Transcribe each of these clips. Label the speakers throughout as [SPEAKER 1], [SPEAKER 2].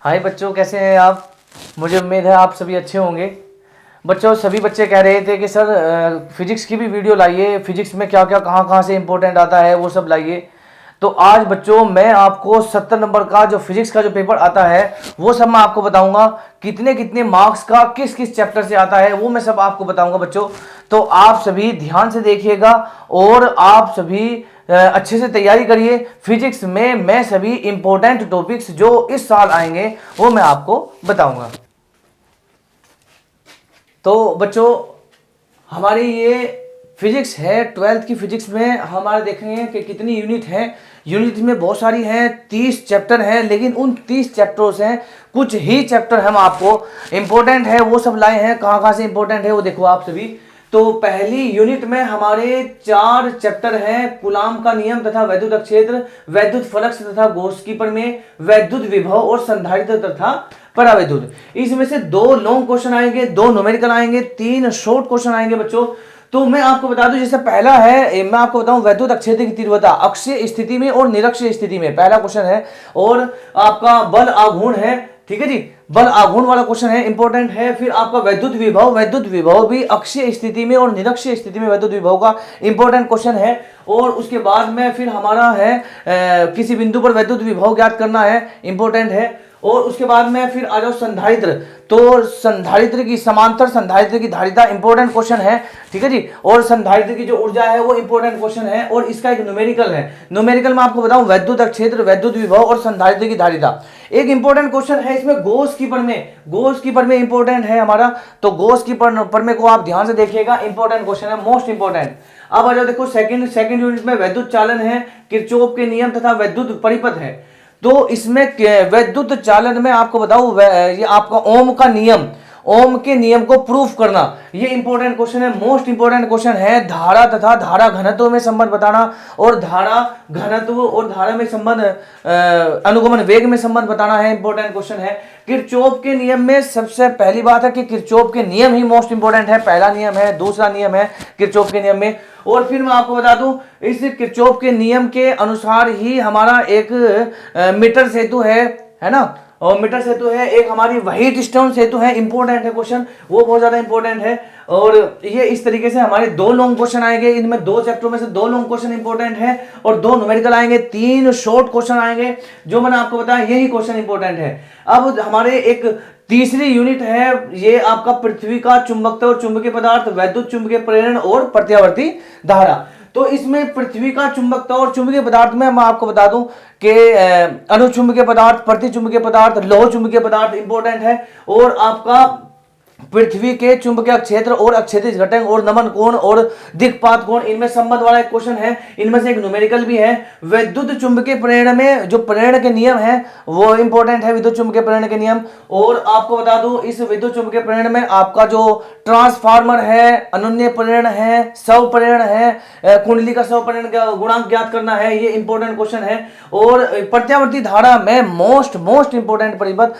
[SPEAKER 1] हाय बच्चों, कैसे हैं आप। मुझे उम्मीद है आप सभी अच्छे होंगे। बच्चों, सभी बच्चे कह रहे थे कि सर फिजिक्स की भी वीडियो लाइए, फिजिक्स में क्या क्या कहाँ से इंपॉर्टेंट आता है वो सब लाइए। तो आज बच्चों मैं आपको 70 नंबर का जो फिजिक्स का जो पेपर आता है वो सब मैं आपको बताऊंगा। कितने कितने मार्क्स का किस किस चैप्टर से आता है वो मैं सब आपको बताऊंगा बच्चों। तो आप सभी ध्यान से देखिएगा और आप सभी अच्छे से तैयारी करिए। फिजिक्स में मैं सभी इंपॉर्टेंट टॉपिक्स जो इस साल आएंगे वो मैं आपको बताऊंगा। तो बच्चों, हमारी ये फिजिक्स है, 12th की फिजिक्स में हमारे देखेंगे कि कितनी यूनिट है। यूनिट में बहुत सारी हैं, 30 चैप्टर हैं, लेकिन उन 30 चैप्टरों से कुछ ही चैप्टर हम आपको इंपॉर्टेंट है वो सब लाए हैं। कहाँ से इंपॉर्टेंट है वो देखो आप सभी। तो पहली यूनिट में हमारे 4 चैप्टर हैं, कूलाम का नियम तथा वैद्युत क्षेत्र, वैद्युत फ्लक्स तथा गॉस की प्रमेय, वैद्युत विभव और संधारित्र तथा परावैद्युत। इसमें से 2 लॉन्ग क्वेश्चन आएंगे, 2 न्यूमेरिकल आएंगे, 3 शॉर्ट क्वेश्चन आएंगे बच्चों। तो मैं आपको बता दूं, जैसे पहला है, मैं आपको बताऊं वैद्युत क्षेत्र की तीव्रता अक्षीय स्थिति में और निरक्षीय स्थिति में, पहला क्वेश्चन है। और आपका बल आघूर्ण है, ठीक है जी, बल आघूर्ण वाला क्वेश्चन है, इंपॉर्टेंट है। फिर आपका वैद्युत विभव भी अक्षीय स्थिति में और निरक्षीय स्थिति में वैद्युत विभव का इंपॉर्टेंट क्वेश्चन है। और उसके बाद में फिर हमारा है किसी बिंदु पर वैद्युत विभव ज्ञात करना है, इंपॉर्टेंट है। और उसके बाद में फिर आ जाओ संधारित्र। तो संधारित्र की समांतर संधारित्र की धारिता इंपॉर्टेंट क्वेश्चन है, ठीक है जी। और संधारित्र की जो ऊर्जा है वो इंपॉर्टेंट क्वेश्चन है। और इसका एक न्यूमेरिकल है, न्यूमेरिकल में आपको बताऊं वैद्युत क्षेत्र, वैद्युत विभव और संधारित्र की धारिता। एक इंपॉर्टेंट क्वेश्चन है इसमें गॉस की प्रमेय इंपॉर्टेंट है हमारा। तो गॉस की प्रमेय को आप ध्यान से देखिएगा, इंपॉर्टेंट क्वेश्चन है, मोस्ट इंपॉर्टेंट। अब आ जाओ देखो सेकंड यूनिट में वैद्युत चालन है, किरचॉफ के नियम तथा वैद्युत परिपथ है। तो इसमें वैद्युत चालन में आपको बताऊं ये आपका ओम का नियम, ओम के नियम को प्रूफ करना, ये इंपॉर्टेंट क्वेश्चन है, मोस्ट इंपॉर्टेंट क्वेश्चन है। धारा तथा धारा घनत्व में संबंध बताना और धारा घनत्व और धारा में संबंध अनुगमन वेग में संबंध बताना है, इंपॉर्टेंट क्वेश्चन है। किरचॉफ के नियम में सबसे पहली बात है कि किरचॉफ के नियम ही मोस्ट इंपॉर्टेंट है, पहला नियम है, दूसरा नियम है किरचॉफ के नियम में। और फिर मैं आपको बता दूं, इस किरचॉफ के नियम के अनुसार ही हमारा एक मीटर सेतु है ना, और मीटर सेतु है, एक हमारी व्हाइट स्टोन सेतु है, इंपॉर्टेंट है क्वेश्चन, वो बहुत ज्यादा इंपॉर्टेंट है। और ये इस तरीके से हमारे 2 लॉन्ग क्वेश्चन आएंगे, इनमें 2 चैप्टरों में से 2 लॉन्ग क्वेश्चन इंपॉर्टेंट है और 2 न्यूमेरिकल आएंगे, 3 शॉर्ट क्वेश्चन आएंगे। जो मैंने आपको बताया यही क्वेश्चन इंपॉर्टेंट है। अब हमारे एक तीसरी यूनिट है, ये आपका पृथ्वी का चुंबकत्व और चुंबकीय पदार्थ, वैद्युत चुंबकीय प्रेरण और प्रत्यावर्ती धारा। तो इसमें पृथ्वी का चुंबकत्व और चुंबकीय पदार्थ में मैं आपको बता दूं कि अनुचुंबकीय पदार्थ, प्रतिचुंबकीय पदार्थ, लौह चुंबकीय पदार्थ इंपॉर्टेंट है। और आपका पृथ्वी के चुंबकीय क्षेत्र और अक्षैतिज घटक और नमन कोण और दिक्पात कोण, इनमें संबंध वाला एक क्वेश्चन है। इनमें से एक न्यूमेरिकल भी है। विद्युत चुंबकीय प्रेरण में जो प्रेरण के नियम है वो इंपॉर्टेंट है, विद्युत चुंबकीय प्रेरण के नियम। और आपको बता दूं, इस विद्युत चुंबकीय प्रेरण में आपका जो ट्रांसफार्मर है, अनन्य प्रेरण है, स्व प्रेरण है, कुंडली का स्व प्रेरण का गुणांक ज्ञात करना है, ये इंपॉर्टेंट क्वेश्चन है। और प्रत्यावर्ती धारा में मोस्ट इंपॉर्टेंट परिपथ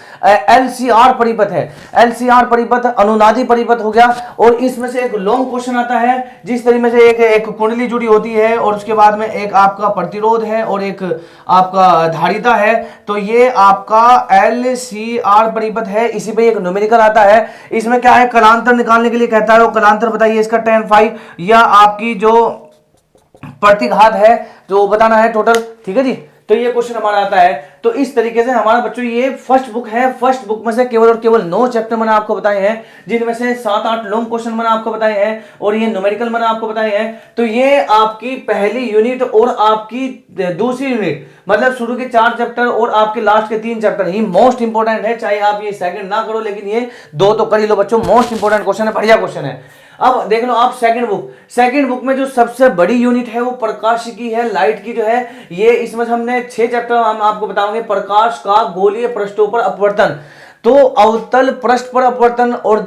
[SPEAKER 1] एलसीआर परिपथ है, एलसीआर परिपथ अनुनादी परिपथ हो गया। और इसमें से एक लॉन्ग क्वेश्चन आता है, जिस तरीके से एक कुंडली जुड़ी होती है और उसके बाद में एक आपका प्रतिरोध है और एक आपका धारिता है। तो ये आपका एलसीआर परिपथ है, इसी पे एक न्यूमेरिकल आता है। इसमें क्या है, कलांतर निकालने के लिए कहता है, वो कलांतर बताइए इसका tan phi या आपकी जो प्रतिघात है जो बताना है टोटल, ठीक है जी। तो ये क्वेश्चन हमारा आता है। तो इस तरीके से हमारा बच्चों ये फर्स्ट बुक है। फर्स्ट बुक में से केवल और केवल 9 चैप्टर मैंने आपको बताए हैं, जिनमें से 7-8 लॉन्ग क्वेश्चन मैंने आपको बताए हैं और ये न्यूमेरिकल मैंने आपको बताए हैं। तो ये आपकी पहली यूनिट और आपकी दूसरी यूनिट, मतलब शुरू के 4 चैप्टर और आपके लास्ट के 3 चैप्टर ही मोस्ट इंपॉर्टेंट है। चाहे आप ये सेकंड ना करो, लेकिन ये 2 तो कर ही लो बच्चों, मोस्ट इंपॉर्टेंट क्वेश्चन है, बढ़िया क्वेश्चन है। अब देख लो आप सेकंड बुक में जो सबसे बड़ी यूनिट है वो प्रकाश की है, लाइट की जो है। ये इसमें हमने 6 चैप्टर हम आपको बताओगे, प्रकाश का गोलीय पृष्ठों पर अपवर्तन। तो अवतल पृष्ठ पर अपवर्तन और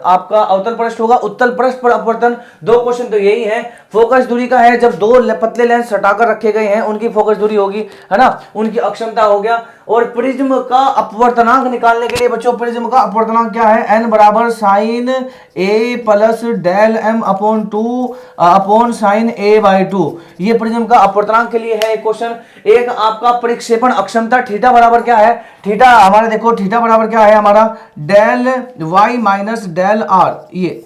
[SPEAKER 1] आपका अवतल पृष्ठ होगा उत्तल पृष्ठ पर अपवर्तन। दो क्वेश्चन तो यही है। फोकस दूरी का है, जब दो पतले लेंस सटाकर रखे गए हैं उनकी फोकस दूरी होगी, है ना, उनकी अक्षमता हो गया। और प्रिज्म का अपवर्तनांक निकालने के लिए बच्चों, प्रिज्म का अपवर्तनांक क्या है, n बराबर sine a plus del m upon 2 upon sine a by 2। ये प्रिज्म का अपवर्तनांक के लिए है एक क्वेश्चन। एक आपका परिक्षेपण अक्षमता थीटा बराबर क्या है, थीटा हमारे देखो थीटा बराबर क्या है हमारा, del y minus del r। ये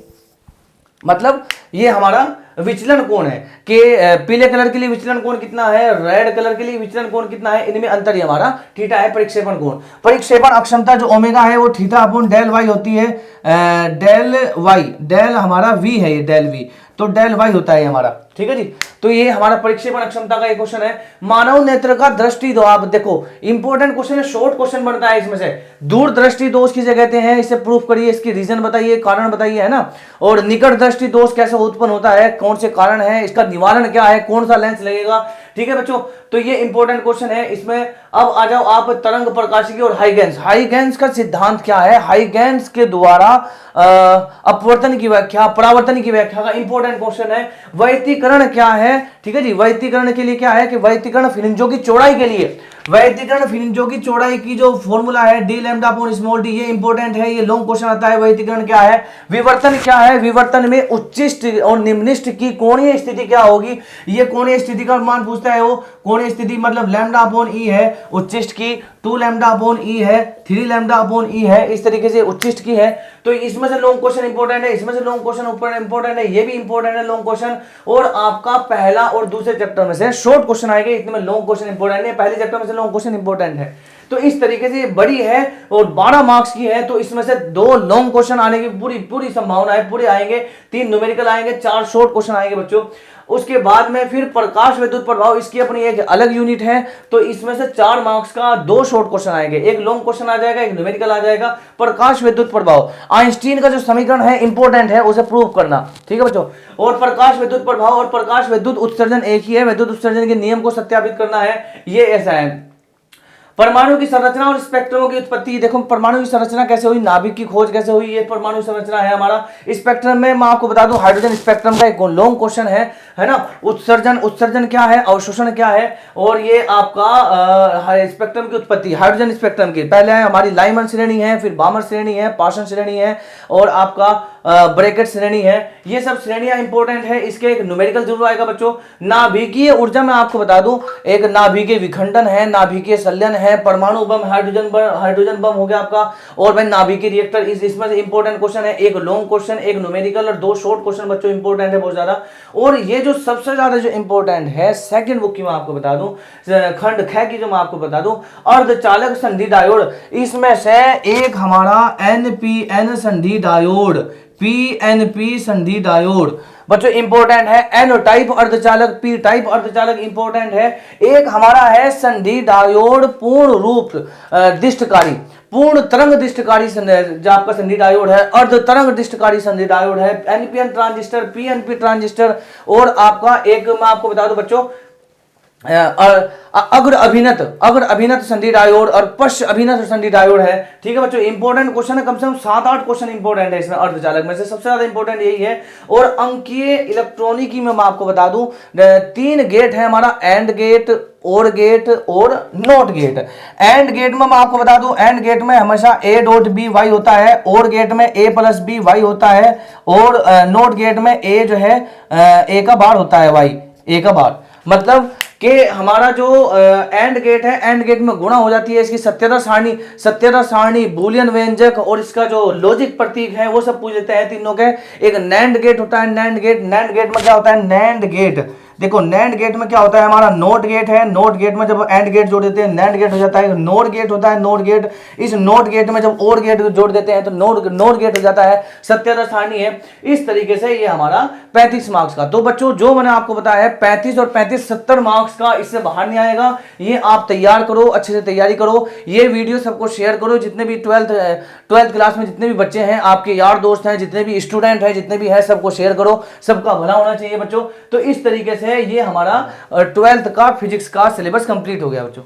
[SPEAKER 1] मतलब ये हमारा विचलन कोण है कि पीले कलर के लिए विचलन कोण कितना है, रेड कलर के लिए विचलन कोण कितना है, इनमें अंतर ही हमारा थीटा है। परिक्षेपण कोण, परिक्षेपण अक्षमता जो ओमेगा है वो थीटा अपॉन डेल वाई होती है, डेल वाई, डेल हमारा वी है, ये डेल वी, तो डेल वाई होता है हमारा, ठीक है जी। तो ये हमारा परिक्षेपण अक्षमता का एक क्वेश्चन है। मानव नेत्र का दृष्टि दोष, आप देखो इंपॉर्टेंट क्वेश्चन है, शॉर्ट क्वेश्चन बनता है इसमें से। दूर दृष्टि दोष किसे कहते हैं, इसे प्रूफ करिए, इसकी रीजन बताइए, कारण बताइए, है ना। और निकट दृष्टि दोष कैसे उत्पन्न होता है, कौन से कारण है, इसका निवारण क्या है, कौन सा लेंस लगेगा, ठीक है बच्चों। तो ये इंपॉर्टेंट क्वेश्चन है इसमें। अब आ जाओ आप तरंग प्रकाशिकी और हाइगेंस। हाइगेंस का सिद्धांत क्या है, हाइगेंस के द्वारा अपवर्तन की व्याख्या, परावर्तन की व्याख्या का इंपॉर्टेंट क्वेश्चन है। वैतीकरण क्या है, ठीक है जी। वैतीकरण के लिए क्या है कि वैतीकरण फ्रिंजों की चौड़ाई के लिए, वैतीकरण फ्रिंजों की चौड़ाई की जो फॉर्मूला है D lambda upon small D, ये इंपॉर्टेंट है, ये लॉन्ग क्वेश्चन आता है। वैतीकरण क्या है, विवर्तन क्या है, विवर्तन में उच्चिष्ट और निम्निष्ट की कोणीय स्थिति क्या होगी, ये कोणीय स्थिति का मान पूछता है वो। कोणीय स्थिति मतलब लैम्डा अपॉन ई है उच्चिष्ट की, 2 लैम्डा अपॉन ई है, 3 लैम्डा अपॉन ई है, इस तरीके से उच्चिष्ट की है। तो इसमें से लॉन्ग क्वेश्चन इंपॉर्टेंट है, इसमें से लॉन्ग क्वेश्चन इंपॉर्टेंट है, ये भी इंपॉर्टेंट है लॉन्ग क्वेश्चन। और आपका पहला और दूसरे चैप्टर में से शॉर्ट क्वेश्चन आएंगे, इतने में लॉन्ग क्वेश्चन इंपॉर्टेंट है, पहले चैप्टर में से लॉन्ग क्वेश्चन इंपॉर्टेंट है। तो इस तरीके से ये बड़ी है और 12 मार्क्स की है, तो इसमें से 2 लॉन्ग क्वेश्चन आने की पूरी संभावना है, पूरे आएंगे, 3 न्यूमेरिकल आएंगे, 4 शॉर्ट क्वेश्चन आएंगे बच्चों। उसके बाद में फिर प्रकाश विद्युत प्रभाव, इसकी अपनी एक अलग यूनिट है, तो इसमें से 4 मार्क्स का 2 शॉर्ट क्वेश्चन आएंगे, एक लॉन्ग क्वेश्चन आ जाएगा, एक न्यूमेरिकल आ जाएगा। प्रकाश विद्युत प्रभाव, आइंस्टीन का जो समीकरण है इंपॉर्टेंट है, उसे प्रूव करना, ठीक है बच्चों। और प्रकाश विद्युत प्रभाव और प्रकाश विद्युत उत्सर्जन एक ही है, विद्युत उत्सर्जन के नियम को सत्यापित करना है, ये ऐसा है। परमाणु की संरचना और स्पेक्ट्रमों की उत्पत्ति, देखो परमाणु की संरचना कैसे हुई, नाभिक की खोज कैसे हुई, ये परमाणु संरचना है हमारा। स्पेक्ट्रम में मैं आपको बता दूं, हाइड्रोजन स्पेक्ट्रम का एक लॉन्ग क्वेश्चन है ना। उत्सर्जन क्या है, अवशोषण क्या है, और ये आपका स्पेक्ट्रम की उत्पत्ति, हाइड्रोजन स्पेक्ट्रम की पहले है हमारी लाइमन श्रेणी है, फिर बामर श्रेणी है, पाशन श्रेणी है, और आपका ब्रैकेट श्रेणी है। ये सब श्रेणियां इंपॉर्टेंट है, इसके एक न्यूमेरिकल जरूर आएगा बच्चों। नाभिकीय ऊर्जा में आपको बता दूं, एक नाभिकीय विखंडन है, नाभिकीय संलयन है, परमाणु बम, हाइड्रोजन बम हो गया आपका, और भाई नाभिकीय रिएक्टर, इसमें से इंपॉर्टेंट क्वेश्चन है, एक लॉन्ग क्वेश्चन, एक न्यूमेरिकल और 2 शॉर्ट क्वेश्चन बच्चों इंपॉर्टेंट है बहुत ज्यादा। और ये जो सबसे ज्यादा जो इंपॉर्टेंट है सेकंड बुक की मैं आपको बता दूं, खंड ख की जो मैं आपको बता दूं, अर्धचालक संधि डायोड, इसमें से एक हमारा एनपीएन संधि डायोड, पीएनपी संधि डायोड बच्चों इंपॉर्टेंट है। एन टाइप अर्धचालक, पी टाइप अर्धचालक इंपॉर्टेंट है। एक हमारा है संधि डायोड पूर्ण रूप दिष्टकारी, पूर्ण तरंग दिष्टकारी जो आपका संधि डायोड है, अर्ध तरंग दिष्टकारी संधि डायोड है, एनपीएन ट्रांजिस्टर, पीएनपी ट्रांजिस्टर, और आपका एक मैं आपको बता दूं बच्चों अग्र अभिनत संधि डायोड और पश्च अभिनत संधि डायोड है, ठीक है बच्चों। इंपॉर्टेंट क्वेश्चन है, कम से कम 7-8 क्वेश्चन इंपॉर्टेंट है इसमें, अर्धचालक में से सबसे ज्यादा इंपॉर्टेंट यही है। और अंकीय इलेक्ट्रॉनिकी में मैं आपको बता दूं 3 गेट है हमारा, एंड गेट, और गेट और नॉट गेट। एंड गेट में मैं आपको बता दूं, एंड गेट में हमेशा a डॉट बी वाई होता है, और गेट में a प्लस बी वाई होता है, और नॉट गेट में a जो है a का बार होता है वाई, a का बार, मतलब कि हमारा जो एंड गेट है, एंड गेट में गुणा हो जाती है इसकी सत्यता सारणी, बूलियन व्यंजक, और इसका जो लॉजिक प्रतीक है वो सब पूछ लेते हैं तीनों के। एक नैंड गेट होता है, नैंड गेट में क्या होता है, नैंड गेट, देखो नैंड गेट में क्या होता है हमारा, नोट गेट है, नोट गेट में जब एंड गेट जोड़ देते हैं नैंड गेट हो जाता है, नोट गेट होता है, नोट गेट, इस नोट गेट में जब और गेट जोड़ देते हैं तो नोट गेट हो जाता है, सत्यता सारणी है। इस तरीके से ये हमारा 35 मार्क्स का। तो बच्चों जो मैंने आपको बताया है 35 और 35 70 मार्क्स का, इससे बाहर नहीं आएगा। ये आप तैयार करो, अच्छे से तैयारी करो, ये वीडियो सबको शेयर करो, जितने भी 12th क्लास में जितने भी बच्चे हैं, आपके यार दोस्त हैं, जितने भी स्टूडेंट हैं, जितने भी हैं, सबको शेयर करो, सबका भला होना चाहिए बच्चों। तो इस तरीके से ये हमारा 12th का फिजिक्स का सिलेबस कंप्लीट हो गया बच्चों।